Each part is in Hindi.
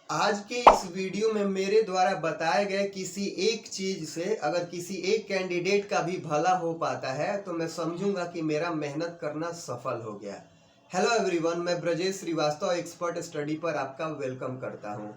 आज के इस वीडियो में मेरे द्वारा बताए गए किसी एक चीज से अगर किसी एक कैंडिडेट का भी भला हो पाता है तो मैं समझूंगा कि मेरा मेहनत करना सफल हो गया। हेलो एवरीवन, मैं ब्रजेश श्रीवास्तव एक्सपर्ट स्टडी पर आपका वेलकम करता हूं।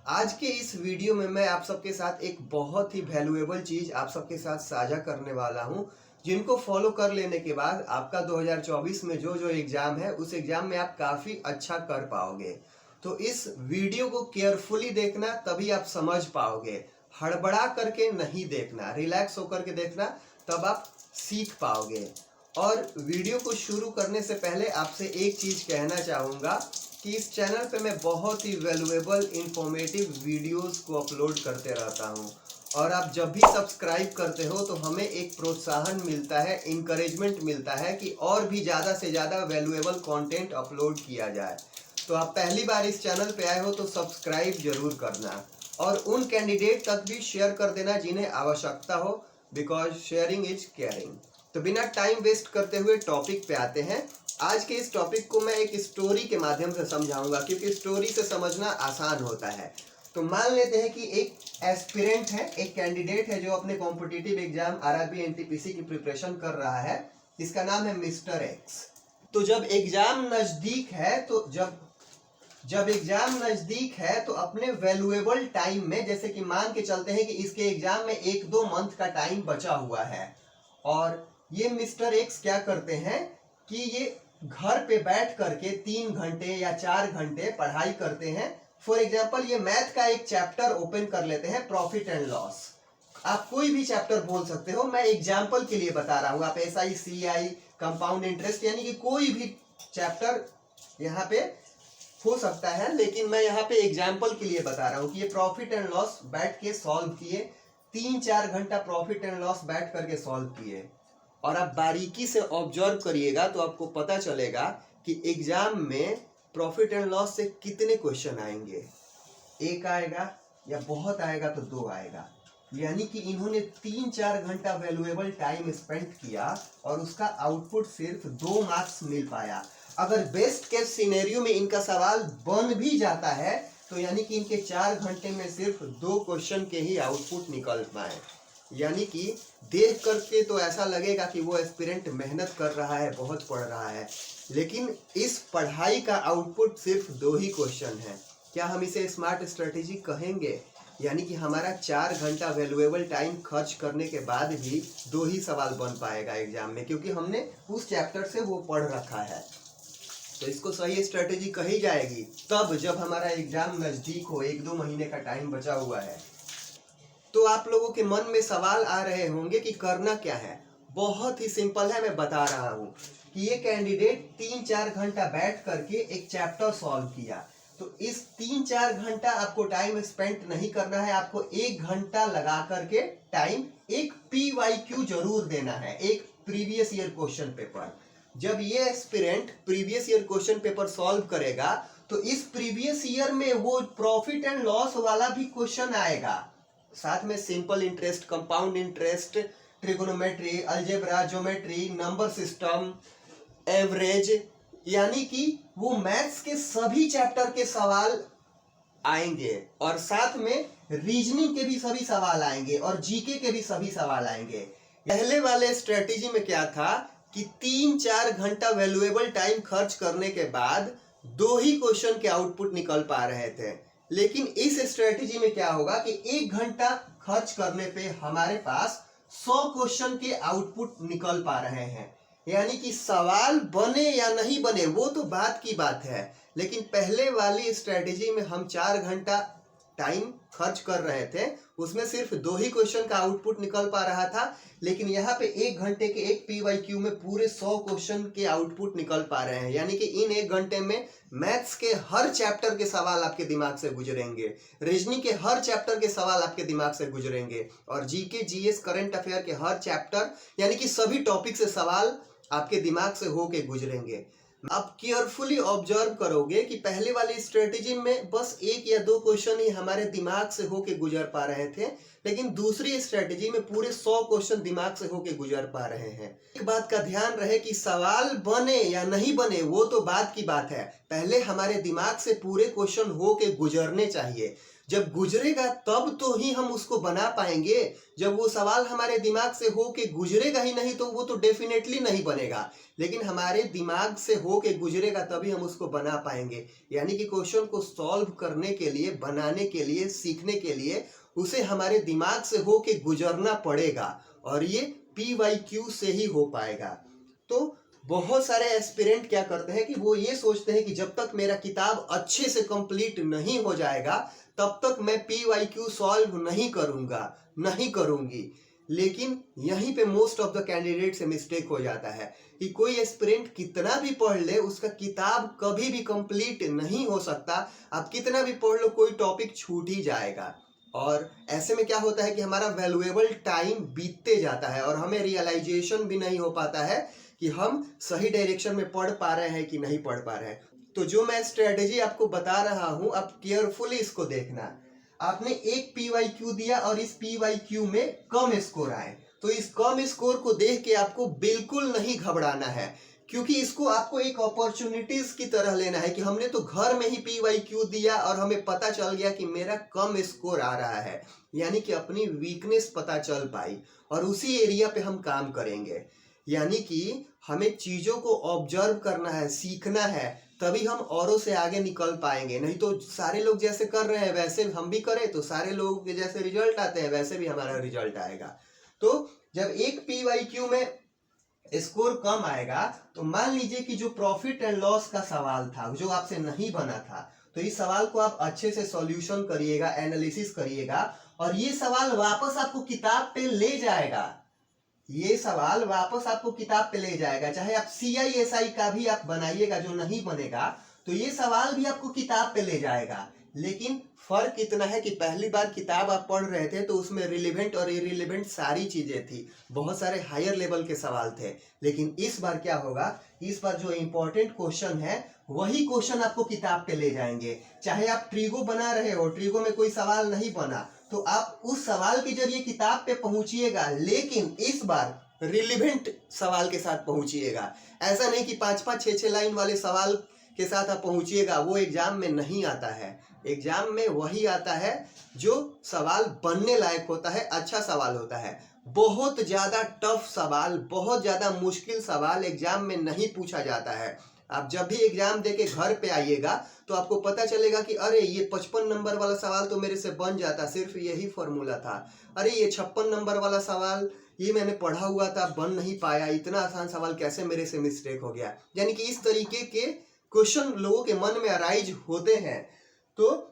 आज के इस वीडियो में मैं आप सबके साथ एक बहुत ही वैल्यूएबल चीज आप सबके साथ साझा करने वाला हूं, जिनको फॉलो कर लेने के बाद आपका 2024 में जो जो एग्जाम है उस एग्जाम में आप काफी अच्छा कर पाओगे। तो इस वीडियो को केयरफुली देखना, तभी आप समझ पाओगे। हड़बड़ा करके नहीं देखना, रिलैक्स होकर के देखना, तब आप सीख पाओगे। और वीडियो को शुरू करने से पहले आपसे एक चीज कहना चाहूँगा कि इस चैनल पे मैं बहुत ही वैल्यूएबल इंफॉर्मेटिव वीडियोस को अपलोड करते रहता हूँ, और आप जब भी सब्सक्राइब करते हो तो हमें एक प्रोत्साहन मिलता है, इंकरेजमेंट मिलता है कि और भी ज़्यादा से ज़्यादा वैल्यूएबल कंटेंट अपलोड किया जाए। तो आप पहली बार इस चैनल पे आए हो तो सब्सक्राइब जरूर करना, और उन कैंडिडेट तक भी शेयर कर देना जिन्हें आवश्यकता हो, बिकॉज शेयरिंग इज केयरिंग। तो बिना टाइम वेस्ट करते हुए टॉपिक पे आते हैं। आज के इस टॉपिक को मैं एक स्टोरी के माध्यम से समझाऊंगा, क्योंकि स्टोरी से समझना आसान होता है। तो मान लेते हैं कि एक एस्पिरेंट है, एक कैंडिडेट है जो अपने कॉम्पिटिटिव एग्जाम आरआरबी एनटीपीसी की प्रिपरेशन कर रहा है। इसका नाम है मिस्टर एक्स। तो जब एग्जाम नजदीक है तो अपने वैल्यूएबल टाइम में, जैसे कि मान के चलते हैं कि इसके एग्जाम में 1-2 मंथ का टाइम बचा हुआ है, और ये मिस्टर एक्स क्या करते हैं कि ये घर पे बैठ करके 3 घंटे या 4 घंटे पढ़ाई करते हैं। फॉर एग्जाम्पल ये मैथ का एक चैप्टर ओपन कर लेते हैं, प्रॉफिट एंड लॉस। आप कोई भी चैप्टर बोल सकते हो, मैं एग्जाम्पल के लिए बता रहा हूँ। आप एसआई, सीआई, कंपाउंड इंटरेस्ट, यानी कि कोई भी चैप्टर यहाँ पे हो सकता है, लेकिन मैं यहाँ पे एग्जाम्पल के लिए बता रहा हूँ कि ये प्रॉफिट एंड लॉस बैठ के सॉल्व किए। 3-4 घंटा प्रॉफिट एंड लॉस बैठ करके सॉल्व किए, और आप बारीकी से ऑब्जर्व करिएगा तो आपको पता चलेगा कि एग्जाम में प्रॉफिट एंड लॉस से कितने क्वेश्चन आएंगे। 1 आएगा, या बहुत आएगा तो 2 आएगा। यानी कि इन्होंने 3-4 घंटा वैल्यूएबल टाइम स्पेंड किया और उसका आउटपुट सिर्फ 2 मार्क्स मिल पाया। अगर बेस्ट केस सिनेरियो में इनका सवाल बन भी जाता है तो यानी कि इनके 4 घंटे में सिर्फ 2 क्वेश्चन के ही आउटपुट निकल पाए। यानी कि देख करके तो ऐसा लगेगा कि वो एस्पिरेंट मेहनत कर रहा है, बहुत पढ़ रहा है, लेकिन इस पढ़ाई का आउटपुट सिर्फ 2 ही क्वेश्चन है। क्या हम इसे स्मार्ट स्ट्रेटेजी कहेंगे? यानी कि हमारा 4 घंटा वैल्यूएबल टाइम खर्च करने के बाद भी 2 ही सवाल बन पाएगा एग्जाम में, क्योंकि हमने उस चैप्टर से वो पढ़ रखा है। तो इसको सही स्ट्रेटेजी कही जाएगी तब जब हमारा एग्जाम नजदीक हो, 1-2 महीने का टाइम बचा हुआ है। तो आप लोगों के मन में सवाल आ रहे होंगे कि करना क्या है। बहुत ही सिंपल है, मैं बता रहा हूँ कि ये कैंडिडेट 3-4 घंटा बैठ करके एक चैप्टर सॉल्व किया। तो इस 3-4 घंटा आपको टाइम स्पेंड नहीं करना है, आपको 1 घंटा लगा करके टाइम एक PYQ जरूर देना है, एक प्रीवियस ईयर क्वेश्चन पेपर। जब ये aspirant previous year question paper solve करेगा तो इस प्रीवियस ईयर में वो प्रॉफिट एंड लॉस वाला भी क्वेश्चन आएगा, साथ में simple interest, compound interest, trigonometry, algebra, geometry, number system, average, यानी कि वो मैथ्स के सभी चैप्टर के सवाल आएंगे, और साथ में रीजनिंग के भी सभी सवाल आएंगे, और जीके के भी सभी सवाल आएंगे। पहले वाले स्ट्रेटेजी में क्या था कि 3-4 घंटा वैल्यूएबल टाइम खर्च करने के बाद 2 ही क्वेश्चन के आउटपुट निकल पा रहे थे, लेकिन इस स्ट्रेटेजी में क्या होगा कि 1 घंटा खर्च करने पे हमारे पास 100 क्वेश्चन के आउटपुट निकल पा रहे हैं। यानी कि सवाल बने या नहीं बने वो तो बात की बात है, लेकिन पहले वाली स्ट्रेटेजी में हम 4 घंटा टाइम खर्च कर रहे थे, उसमें सिर्फ 2 ही क्वेश्चन का आउटपुट निकल पा रहा था, लेकिन यहाँ पे 1 घंटे के एक PYQ में पूरे 100 क्वेश्चन के आउटपुट निकल पा रहे हैं। यानी कि इन 1 घंटे में मैथ्स के हर चैप्टर के सवाल आपके दिमाग से गुजरेंगे, रीजनिंग के हर चैप्टर के सवाल आपके दिमाग से गुजरेंगे, और जीके, जीएस, करंट अफेयर के हर चैप्टर, यानी कि सभी टॉपिक से सवाल आपके दिमाग से होके गुजरेंगे। आप केयरफुली ऑब्जर्व करोगे कि पहले वाली स्ट्रेटेजी में बस 1 या 2 क्वेश्चन ही हमारे दिमाग से होके गुजर पा रहे थे, लेकिन दूसरी स्ट्रेटेजी में पूरे 100 क्वेश्चन दिमाग से होके गुजर पा रहे हैं। एक बात का ध्यान रहे कि सवाल बने या नहीं बने वो तो बात की बात है, पहले हमारे दिमाग से पूरे क्वेश्चन होके गुजरने चाहिए। जब गुजरेगा तब तो ही हम उसको बना पाएंगे। जब वो सवाल हमारे दिमाग से हो के गुजरेगा ही नहीं तो वो तो डेफिनेटली नहीं बनेगा, लेकिन हमारे दिमाग से हो के गुजरेगा तभी हम उसको बना पाएंगे। यानी कि क्वेश्चन को सॉल्व करने के लिए, बनाने के लिए, सीखने के लिए उसे हमारे दिमाग से हो के गुजरना पड़ेगा, और ये PYQ से ही हो पाएगा। तो बहुत सारे एस्पिरेंट क्या करते हैं कि वो ये सोचते हैं कि जब तक मेरा किताब अच्छे से कंप्लीट नहीं हो जाएगा तब तक मैं PYQ सॉल्व नहीं करूंगा, नहीं करूंगी। लेकिन यहीं पे मोस्ट ऑफ द कैंडिडेट से मिस्टेक हो जाता है कि कोई एस्पिरेंट कितना भी पढ़ ले उसका किताब कभी भी कंप्लीट नहीं हो सकता। आप कितना भी पढ़ लो कोई टॉपिक छूट ही जाएगा, और ऐसे में क्या होता है कि हमारा वैल्यूएबल टाइम बीतते जाता है और हमें रियलाइजेशन भी नहीं हो पाता है कि हम सही डायरेक्शन में पढ़ पा रहे हैं कि नहीं पढ़ पा रहे हैं। तो जो मैं स्ट्रेटेजी आपको बता रहा हूं, आप केयरफुली इसको देखना। आपने एक PYQ दिया और इस PYQ में कम स्कोर आए, तो इस कम स्कोर को देख के आपको बिल्कुल नहीं घबराना है, क्योंकि इसको आपको एक अपॉर्चुनिटीज की तरह लेना है कि हमने तो घर में ही PYQ दिया और हमें पता चल गया कि मेरा कम स्कोर आ रहा है, यानी कि अपनी वीकनेस पता चल पाई और उसी एरिया पे हम काम करेंगे। यानी कि हमें चीजों को ऑब्जर्व करना है, सीखना है, तभी हम औरों से आगे निकल पाएंगे। नहीं तो सारे लोग जैसे कर रहे हैं वैसे हम भी करें तो सारे लोग के जैसे रिजल्ट आते हैं वैसे भी हमारा रिजल्ट आएगा। तो जब एक PYQ में स्कोर कम आएगा तो मान लीजिए कि जो प्रॉफिट एंड लॉस का सवाल था जो आपसे नहीं बना था, तो इस सवाल को आप अच्छे से सॉल्यूशन करिएगा, एनालिसिस करिएगा, और ये सवाल वापस आपको किताब पे ले जाएगा। ये सवाल वापस आपको किताब पे ले जाएगा। चाहे आप CISI का भी आप बनाइएगा जो नहीं बनेगा, तो ये सवाल भी आपको किताब पे ले जाएगा। लेकिन फर्क इतना है कि पहली बार किताब आप पढ़ रहे थे तो उसमें रिलेवेंट और इरिलेवेंट सारी चीजें थी, बहुत सारे हायर लेवल के सवाल थे। लेकिन इस बार क्या होगा, इस बार जो इंपॉर्टेंट क्वेश्चन है वही क्वेश्चन आपको किताब पे ले जाएंगे। चाहे आप ट्रीगो बना रहे हो, ट्रीगो में कोई सवाल नहीं बना तो आप उस सवाल के जरिए किताब पे पहुंचिएगा, लेकिन इस बार रिलेवेंट सवाल के साथ पहुंचिएगा। ऐसा नहीं कि 5-5, 6-6 लाइन वाले सवाल के साथ आप पहुंचिएगा, वो एग्जाम में नहीं आता है। एग्जाम में वही आता है जो सवाल बनने लायक होता है, अच्छा सवाल होता है। बहुत ज्यादा टफ सवाल, बहुत ज्यादा मुश्किल सवाल एग्जाम में नहीं पूछा जाता है। आप जब भी एग्जाम देके घर पे आइएगा तो आपको पता चलेगा कि अरे ये 55 नंबर वाला सवाल तो मेरे से बन जाता, सिर्फ यही फॉर्मूला था। अरे ये 56 नंबर वाला सवाल ये मैंने पढ़ा हुआ था, बन नहीं पाया, इतना आसान सवाल कैसे मेरे से मिस्टेक हो गया। यानी कि इस तरीके के क्वेश्चन लोगों के मन में अराइज होते हैं। तो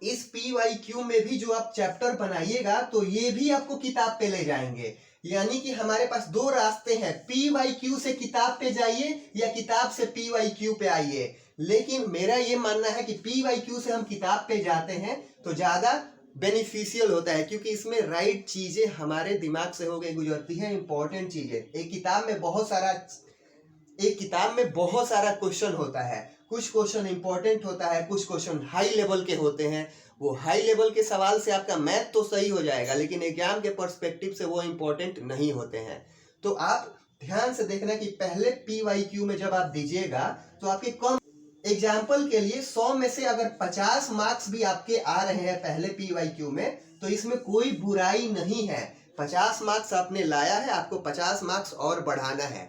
इस PYQ में भी जो आप चैप्टर बनाइएगा तो ये भी आपको किताब पे ले जाएंगे। यानी कि हमारे पास 2 रास्ते हैं, PYQ से किताब पे जाइए या किताब से PYQ पे आइए। लेकिन मेरा ये मानना है कि PYQ से हम किताब पे जाते हैं तो ज्यादा बेनिफिशियल होता है, क्योंकि इसमें राइट चीजें हमारे दिमाग से होकर गुजरती हैं, इंपॉर्टेंट चीजें। एक किताब में बहुत सारा क्वेश्चन होता है, कुछ क्वेश्चन इंपॉर्टेंट होता है, कुछ क्वेश्चन हाई लेवल के होते हैं। वो हाई लेवल के सवाल से आपका मैथ तो सही हो जाएगा, लेकिन एग्जाम के पर्सपेक्टिव से वो इंपॉर्टेंट नहीं होते हैं। तो आप ध्यान से देखना कि पहले PYQ में जब आप दीजिएगा तो आपके कम, एग्जाम्पल के लिए 100 में से अगर 50 मार्क्स भी आपके आ रहे हैं पहले PYQ में तो इसमें कोई बुराई नहीं है। 50 मार्क्स आपने लाया है, आपको 50 मार्क्स और बढ़ाना है।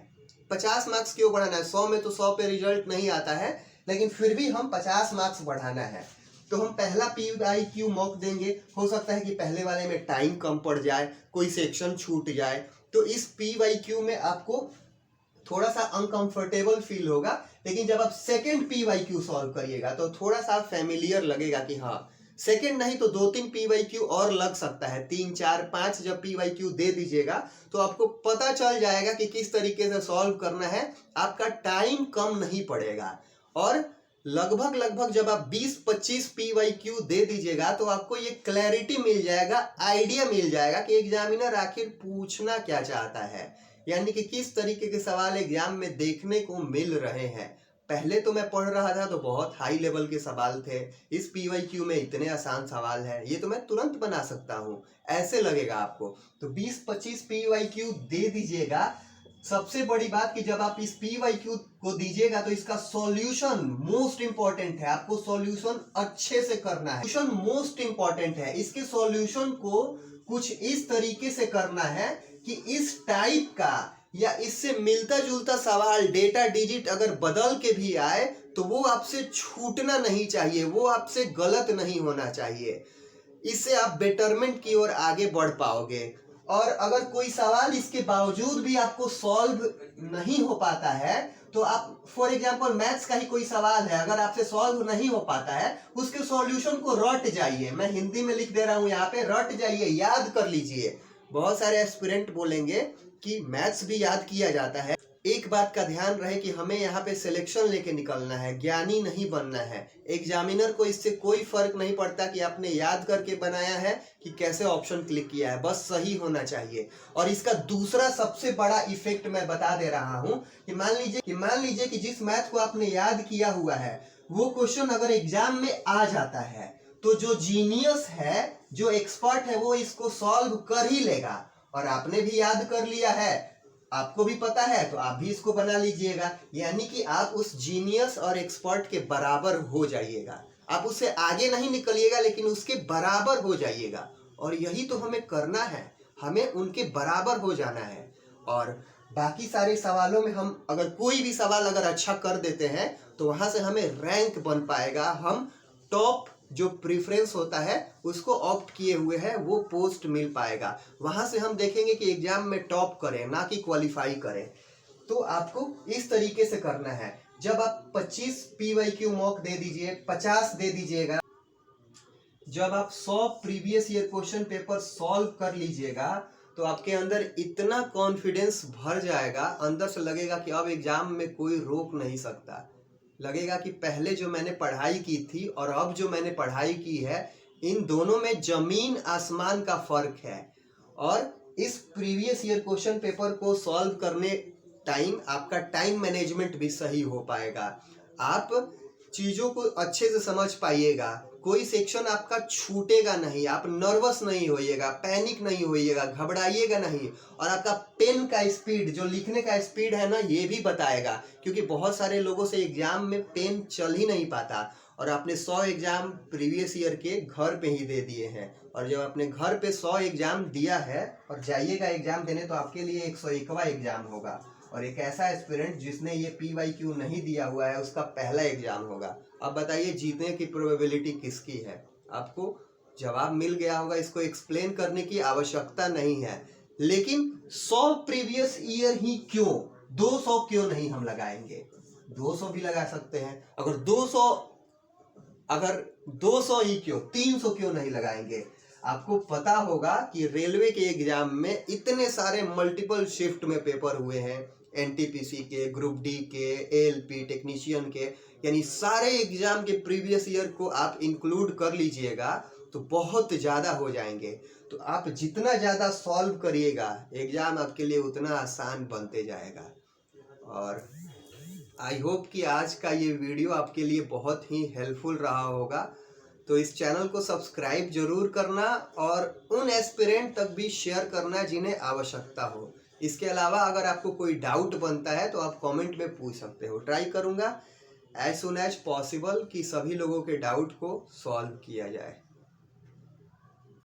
50 मार्क्स क्यों बढ़ाना है? 100 में तो 100 पे रिजल्ट नहीं आता है, लेकिन फिर भी हम 50 मार्क्स बढ़ाना है। तो हम पहला PYQ मॉक देंगे। हो सकता है कि पहले वाले में टाइम कम पड़ जाए, कोई सेक्शन छूट जाए, तो इस PYQ में आपको थोड़ा सा अनकंफर्टेबल फील होगा। लेकिन जब आप सेकंड PYQ सॉल्व करिएगा तो थोड़ा सा फैमिलियर लगेगा कि हाँ, सेकंड नहीं तो 2-3 PYQ और लग सकता है, 3, 4, 5 जब PYQ दे दीजिएगा तो आपको पता चल जाएगा कि किस तरीके से सॉल्व करना है। आपका टाइम कम नहीं पड़ेगा, और लगभग जब आप 20-25 PYQ दे दीजिएगा तो आपको ये क्लैरिटी मिल जाएगा, आइडिया मिल जाएगा कि एग्जामिनर आखिर पूछना क्या चाहता है। यानी कि किस तरीके के सवाल एग्जाम में देखने को मिल रहे हैं। पहले तो मैं पढ़ रहा था तो बहुत हाई लेवल के सवाल थे, इस पीवाईक्यू में इतने आसान सवाल हैं, ये तो मैं तुरंत बना सकता हूँ, ऐसे लगेगा आपको। तो 20-25 पीवाईक्यू दे दीजिएगा। सबसे बड़ी बात कि जब आप इस पीवाईक्यू को दीजिएगा तो इसका सॉल्यूशन मोस्ट इंपॉर्टेंट है, आपको सॉल्यूशन अच्छे से करना है। सॉल्यूशन मोस्ट इंपॉर्टेंट है, इसके सॉल्यूशन को कुछ इस तरीके से करना है कि इस टाइप का या इससे मिलता जुलता सवाल डेटा डिजिट अगर बदल के भी आए तो वो आपसे छूटना नहीं चाहिए, वो आपसे गलत नहीं होना चाहिए। इससे आप बेटरमेंट की ओर आगे बढ़ पाओगे। और अगर कोई सवाल इसके बावजूद भी आपको सॉल्व नहीं हो पाता है तो आप फॉर एग्जांपल मैथ्स का ही कोई सवाल है, अगर आपसे सॉल्व नहीं हो पाता है उसके सॉल्यूशन को रट जाइए। मैं हिंदी में लिख दे रहा हूं यहाँ पे, रट जाइए, याद कर लीजिए। बहुत सारे एस्पिरेंट बोलेंगे कि मैथ्स भी याद किया जाता है। एक बात का ध्यान रहे कि हमें यहाँ पे सिलेक्शन लेके निकलना है, ज्ञानी नहीं बनना है। एग्जामिनर को इससे कोई फर्क नहीं पड़ता कि आपने याद करके बनाया है कि कैसे ऑप्शन क्लिक किया है, बस सही होना चाहिए। और इसका दूसरा सबसे बड़ा इफेक्ट मैं बता दे रहा हूँ कि मान लीजिए कि जिस मैथ को आपने याद किया हुआ है वो क्वेश्चन अगर एग्जाम में आ जाता है तो जो जीनियस है, जो एक्सपर्ट है, वो इसको सॉल्व कर ही लेगा। और आपने भी याद कर लिया है, आपको भी पता है, तो आप भी इसको बना लीजिएगा। यानी कि आप उस जीनियस और एक्सपर्ट के बराबर हो जाइएगा। आप उससे आगे नहीं निकलिएगा लेकिन उसके बराबर हो जाइएगा। और यही तो हमें करना है, हमें उनके बराबर हो जाना है। और बाकी सारे सवालों में हम अगर कोई भी सवाल अगर अच्छा कर देते हैं तो वहां से हमें रैंक बन पाएगा, हम टॉप जो प्रेफरेंस होता है उसको ऑप्ट किए हुए हैं वो पोस्ट मिल पाएगा। वहां से हम देखेंगे कि एग्जाम में टॉप करें ना कि क्वालिफाई करें। तो आपको इस तरीके से करना है। जब आप 25 पीवाईक्यू मॉक दे दीजिए, 50 दे दीजिएगा, जब आप 100 previous year question paper solve कर लीजिएगा तो आपके अंदर इतना कॉन्फिडेंस भर जाएगा, अंदर से लगेगा कि अब एग्जाम में कोई रोक नहीं सकता। लगेगा कि पहले जो मैंने पढ़ाई की थी और अब जो मैंने पढ़ाई की है इन दोनों में जमीन आसमान का फर्क है। और इस प्रीवियस ईयर क्वेश्चन पेपर को सॉल्व करने टाइम आपका टाइम मैनेजमेंट भी सही हो पाएगा, आप चीज़ों को अच्छे से समझ पाइएगा, कोई सेक्शन आपका छूटेगा नहीं, आप नर्वस नहीं होइएगा, पैनिक नहीं होइएगा, घबराइएगा नहीं। और आपका पेन का स्पीड, जो लिखने का स्पीड है ना, ये भी बताएगा, क्योंकि बहुत सारे लोगों से एग्जाम में पेन चल ही नहीं पाता। और आपने 100 एग्जाम प्रीवियस ईयर के घर पे ही दे दिए हैं, और जब आपने घर पे 100 एग्जाम दिया है और जाइएगा एग्जाम देने तो आपके लिए 101वां एग्जाम होगा। और एक ऐसा एस्पिरेंट जिसने ये पीवाईक्यू नहीं दिया हुआ है उसका पहला एग्जाम होगा। अब बताइए जीतने की प्रोबेबिलिटी किसकी है? आपको जवाब मिल गया होगा, इसको एक्सप्लेन करने की आवश्यकता नहीं है। लेकिन 100 प्रीवियस ईयर ही क्यों, 200 क्यों नहीं हम लगाएंगे? 200 भी लगा सकते हैं। अगर 200 ही क्यों, 300 क्यों नहीं लगाएंगे? आपको पता होगा कि रेलवे के एग्जाम में इतने सारे मल्टीपल शिफ्ट में पेपर हुए हैं, एनटीपीसी के, ग्रुप डी के, एएलपी टेक्नीशियन के, यानी सारे एग्जाम के प्रीवियस ईयर को आप इंक्लूड कर लीजिएगा तो बहुत ज़्यादा हो जाएंगे। तो आप जितना ज़्यादा सॉल्व करिएगा एग्जाम आपके लिए उतना आसान बनते जाएगा। और आई होप कि आज का ये वीडियो आपके लिए बहुत ही हेल्पफुल रहा होगा। तो इस चैनल को सब्सक्राइब जरूर करना और उन एस्पिरेंट तक भी शेयर करना जिन्हें आवश्यकता हो। इसके अलावा अगर आपको कोई डाउट बनता है तो आप कमेंट में पूछ सकते हो, ट्राई करूँगा एज सुन एज पॉसिबल कि सभी लोगों के डाउट को सॉल्व किया जाए।